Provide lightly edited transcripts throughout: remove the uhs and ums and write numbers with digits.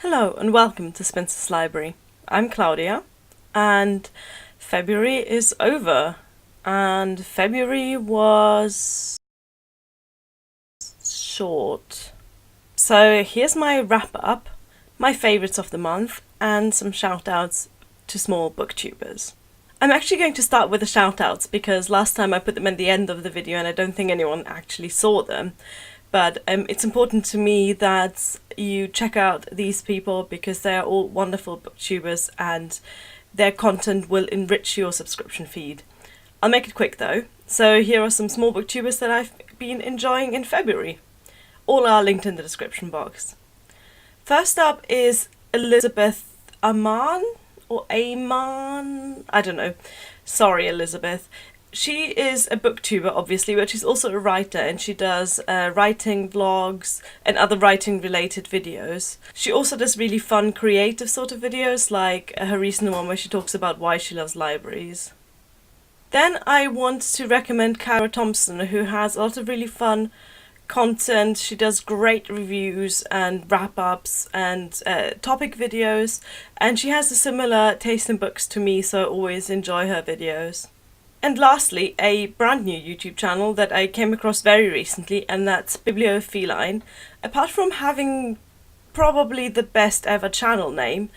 Hello and welcome to Spencer's Library. I'm Claudia, and February is over, and February was short. So here's my wrap up, my favourites of the month, and some shout-outs to small booktubers. I'm actually going to start with the shout-outs because last time I put them at the end of the video and I don't think anyone actually saw them. But it's important to me that you check out these people because they are all wonderful booktubers and their content will enrich your subscription feed. I'll make it quick though. So here are some small booktubers that I've been enjoying in February. All are linked in the description box. First up is Elizabeth Aman or Aman? I don't know. Sorry, Elizabeth. She is a booktuber, obviously, but she's also a writer, and she does writing vlogs and other writing-related videos. She also does really fun, creative sort of videos, like her recent one where she talks about why she loves libraries. Then I want to recommend Cara Thompson, who has a lot of really fun content. She does great reviews and wrap-ups and topic videos, and she has a similar taste in books to me, so I always enjoy her videos. And lastly, a brand new YouTube channel that I came across very recently, and that's Bibliophile. Apart from having probably the best ever channel name,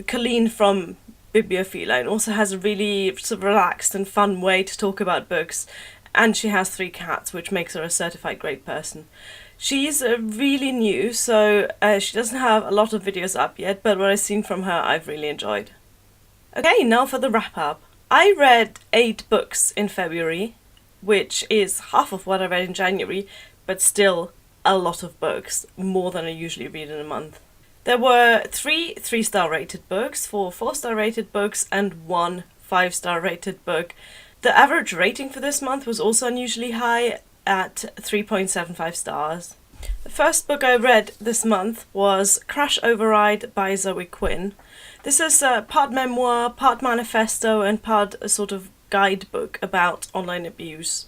Colleen from Bibliophile also has a really sort of relaxed and fun way to talk about books, and she has 3 cats, which makes her a certified great person. She's really new, so she doesn't have a lot of videos up yet, but what I've seen from her I've really enjoyed. Okay, now for the wrap up. I read 8 books in February, which is half of what I read in January, but still a lot of books, more than I usually read in a month. There were 3 3-star rated books, 4 4-star rated books, and 1 5-star rated book. The average rating for this month was also unusually high at 3.75 stars. The first book I read this month was Crash Override by Zoe Quinn. This is part memoir, part manifesto, and part a sort of guidebook about online abuse.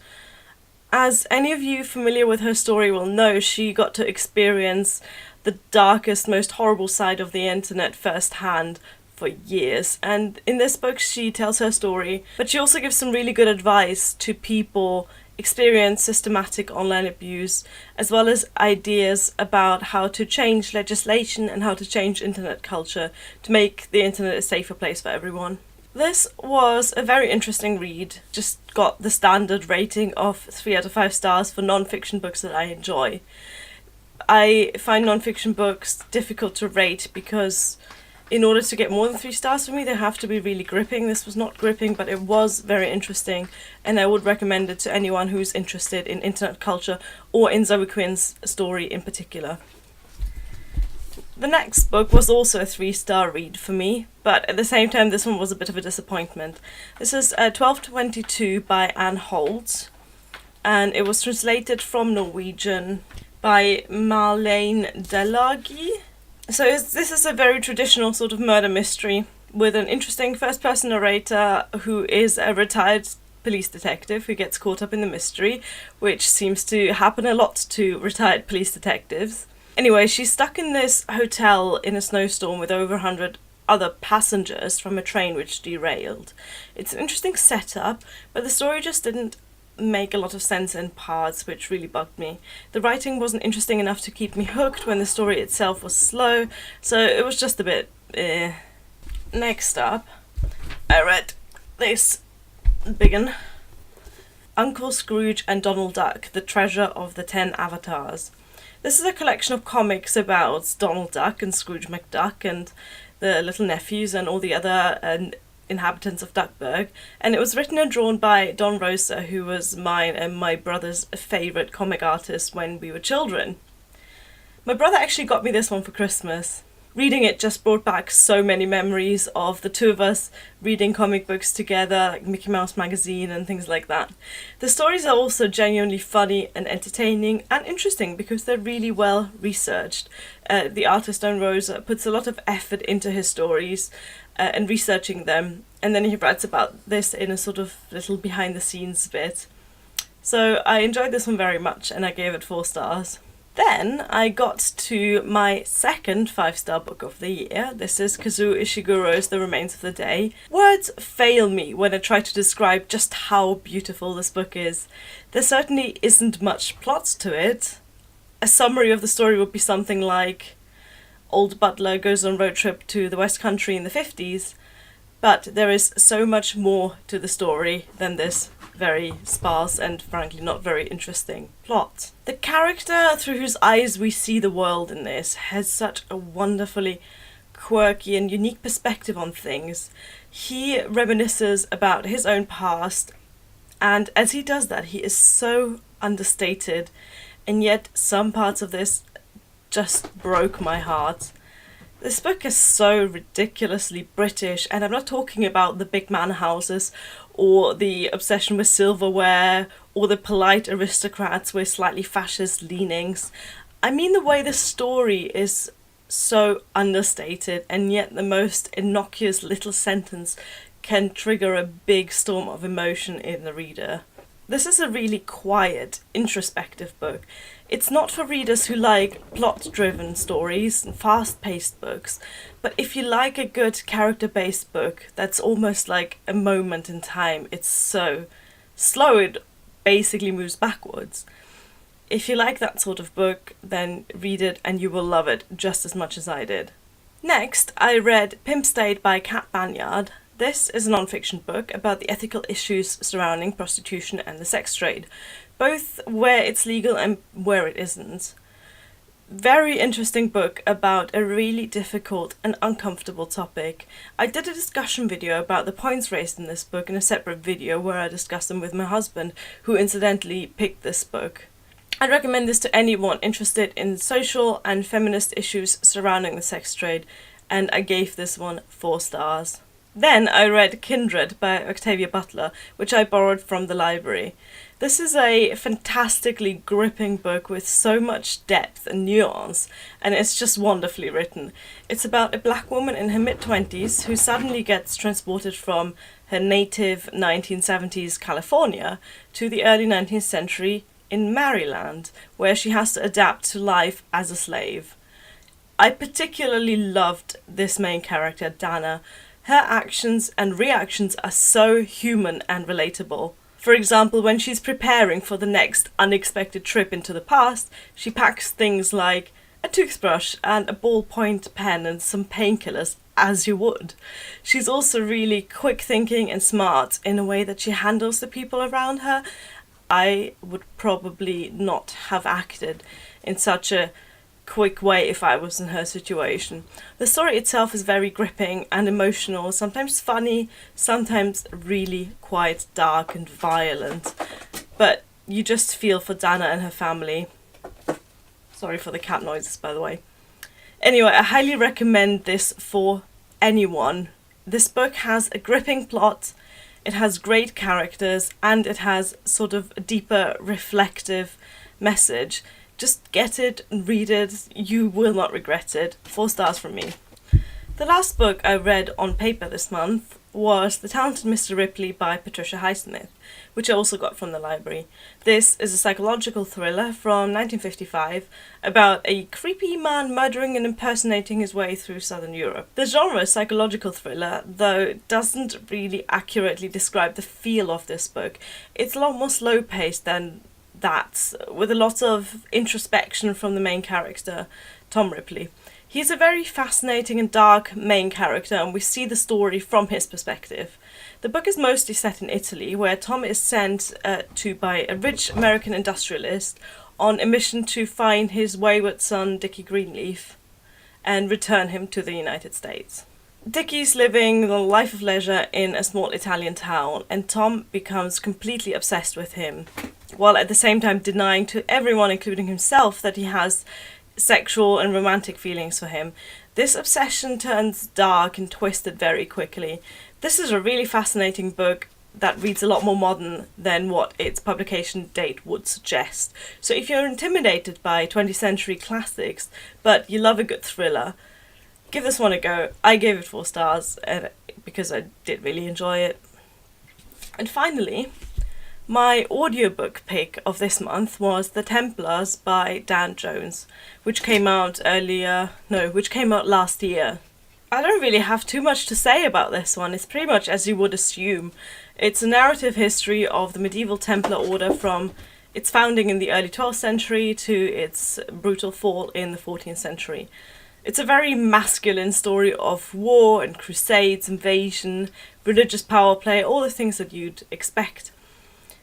As any of you familiar with her story will know, she got to experience the darkest, most horrible side of the internet firsthand for years. And in this book she tells her story, but she also gives some really good advice to people experience systematic online abuse, as well as ideas about how to change legislation and how to change internet culture to make the internet a safer place for everyone. This was a very interesting read, just got the standard rating of 3 out of 5 stars for non-fiction books that I enjoy. I find non-fiction books difficult to rate because in order to get more than 3 stars for me, they have to be really gripping. This was not gripping, but it was very interesting, and I would recommend it to anyone who's interested in internet culture or in Zoe Quinn's story in particular. The next book was also a 3-star read for me, but at the same time this one was a bit of a disappointment. This is 1222 by Anne Holt, and it was translated from Norwegian by Marlene Delagi. So this is a very traditional sort of murder mystery with an interesting first-person narrator who is a retired police detective who gets caught up in the mystery, which seems to happen a lot to retired police detectives. Anyway, she's stuck in this hotel in a snowstorm with over 100 other passengers from a train which derailed. It's an interesting setup, but the story just didn't make a lot of sense in parts, which really bugged me. The writing wasn't interesting enough to keep me hooked when the story itself was slow, so it was just a bit eh. Next up, I read this biggin, Uncle Scrooge and Donald Duck, The Treasure of the 10 Avatars. This is a collection of comics about Donald Duck and Scrooge McDuck and the little nephews and all the other inhabitants of Duckburg, and it was written and drawn by Don Rosa, who was mine and my brother's favourite comic artist when we were children. My brother actually got me this one for Christmas. Reading it just brought back so many memories of the two of us reading comic books together, like Mickey Mouse magazine and things like that. The stories are also genuinely funny and entertaining and interesting because they're really well researched. The artist Don Rosa puts a lot of effort into his stories and researching them, and then he writes about this in a sort of little behind the scenes bit. So I enjoyed this one very much and I gave it 4 stars. Then I got to my second 5-star book of the year. This is Kazuo Ishiguro's The Remains of the Day. Words fail me when I try to describe just how beautiful this book is. There certainly isn't much plot to it. A summary of the story would be something like old Butler goes on road trip to the West Country in the 50s, but there is so much more to the story than this very sparse and frankly not very interesting plot. The character through whose eyes we see the world in this has such a wonderfully quirky and unique perspective on things. He reminisces about his own past, and as he does that, he is so understated, and yet some parts of this just broke my heart. This book is so ridiculously British, and I'm not talking about the big man houses or the obsession with silverware or the polite aristocrats with slightly fascist leanings. I mean the way the story is so understated, and yet the most innocuous little sentence can trigger a big storm of emotion in the reader. This is a really quiet, introspective book. It's not for readers who like plot-driven stories and fast-paced books, but if you like a good character-based book that's almost like a moment in time, it's so slow it basically moves backwards. If you like that sort of book, then read it and you will love it just as much as I did. Next, I read Pimp by Banyard. This is a non-fiction book about the ethical issues surrounding prostitution and the sex trade, both where it's legal and where it isn't. Very interesting book about a really difficult and uncomfortable topic. I did a discussion video about the points raised in this book in a separate video where I discussed them with my husband, who incidentally picked this book. I'd recommend this to anyone interested in social and feminist issues surrounding the sex trade, and I gave this one 4 stars. Then I read Kindred by Octavia Butler, which I borrowed from the library. This is a fantastically gripping book with so much depth and nuance, and it's just wonderfully written. It's about a black woman in her mid-20s who suddenly gets transported from her native 1970s California to the early 19th century in Maryland, where she has to adapt to life as a slave. I particularly loved this main character, Dana. Her actions and reactions are so human and relatable. For example, when she's preparing for the next unexpected trip into the past, she packs things like a toothbrush and a ballpoint pen and some painkillers, as you would. She's also really quick thinking and smart in a way that she handles the people around her. I would probably not have acted in such a quick way if I was in her situation. The story itself is very gripping and emotional, sometimes funny, sometimes really quite dark and violent, but you just feel for Dana and her family. Sorry for the cat noises, by the way. Anyway, I highly recommend this for anyone. This book has a gripping plot, it has great characters, and it has sort of a deeper reflective message. Just get it and read it, you will not regret it. 4 stars from me. The last book I read on paper this month was The Talented Mr. Ripley by Patricia Highsmith, which I also got from the library. This is a psychological thriller from 1955 about a creepy man murdering and impersonating his way through southern Europe. The genre is psychological thriller, though doesn't really accurately describe the feel of this book. It's a lot more slow-paced than that, with a lot of introspection from the main character, Tom Ripley. He's a very fascinating and dark main character, and we see the story from his perspective. The book is mostly set in Italy, where Tom is sent to by a rich American industrialist on a mission to find his wayward son Dickie Greenleaf and return him to the United States. Dickie's living the life of leisure in a small Italian town, and Tom becomes completely obsessed with him, while at the same time denying to everyone, including himself, that he has sexual and romantic feelings for him. This obsession turns dark and twisted very quickly. This is a really fascinating book that reads a lot more modern than what its publication date would suggest. So if you're intimidated by 20th century classics, but you love a good thriller, give this one a go. I gave it 4 stars because I did really enjoy it. And finally, My audiobook pick of this month was The Templars by Dan Jones, which came out last year. I don't really have too much to say about this one. It's pretty much as you would assume. It's a narrative history of the medieval Templar order from its founding in the early 12th century to its brutal fall in the 14th century. It's a very masculine story of war and crusades, invasion, religious power play, all the things that you'd expect.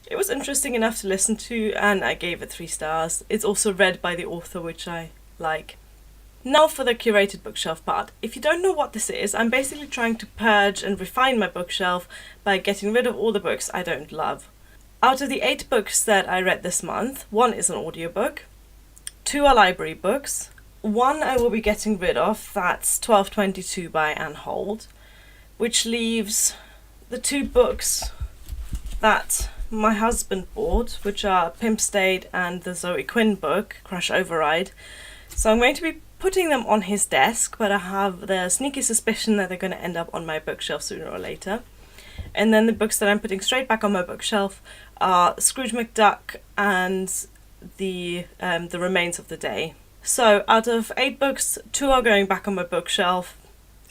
It was interesting enough to listen to, and I gave it 3 stars. It's also read by the author, which I like. Now for the curated bookshelf part. If you don't know what this is, I'm basically trying to purge and refine my bookshelf by getting rid of all the books I don't love. Out of the 8 books that I read this month, 1 is an audiobook, 2 are library books, 1 I will be getting rid of, that's 1222 by Anne Holt, which leaves the 2 books that my husband bought, which are Pimp and the Zoe Quinn book, Crush Override. So I'm going to be putting them on his desk, but I have the sneaky suspicion that they're going to end up on my bookshelf sooner or later. And then the books that I'm putting straight back on my bookshelf are Scrooge McDuck and the Remains of the Day. So out of 8 books, 2 are going back on my bookshelf,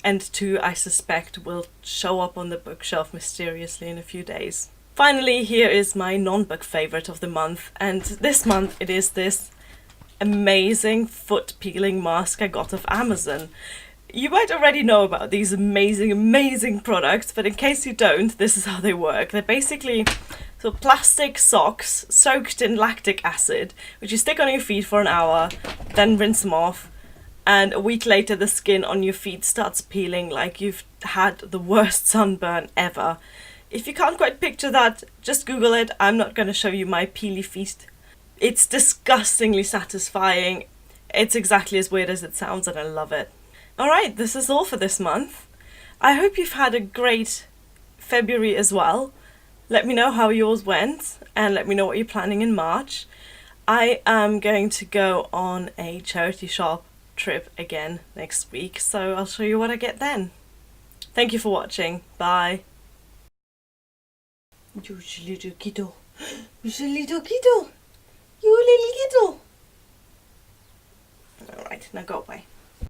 and 2 I suspect will show up on the bookshelf mysteriously in a few days. Finally, here is my non-book favourite of the month, and this month it is this amazing foot peeling mask I got off Amazon. You might already know about these amazing products, but in case you don't, this is how they work. They're basically plastic socks soaked in lactic acid, which you stick on your feet for an hour, then rinse them off, and a week later the skin on your feet starts peeling like you've had the worst sunburn ever. If you can't quite picture that, just Google it. I'm not going to show you my peely feet. It's disgustingly satisfying. It's exactly as weird as it sounds, and I love it. Alright, this is all for this month. I hope you've had a great February as well. Let me know how yours went, and let me know what you're planning in March. I am going to go on a charity shop trip again next week, so I'll show you what I get then. Thank you for watching. Bye. You little kiddo. You little kiddo. You little kiddo. Alright, now go away.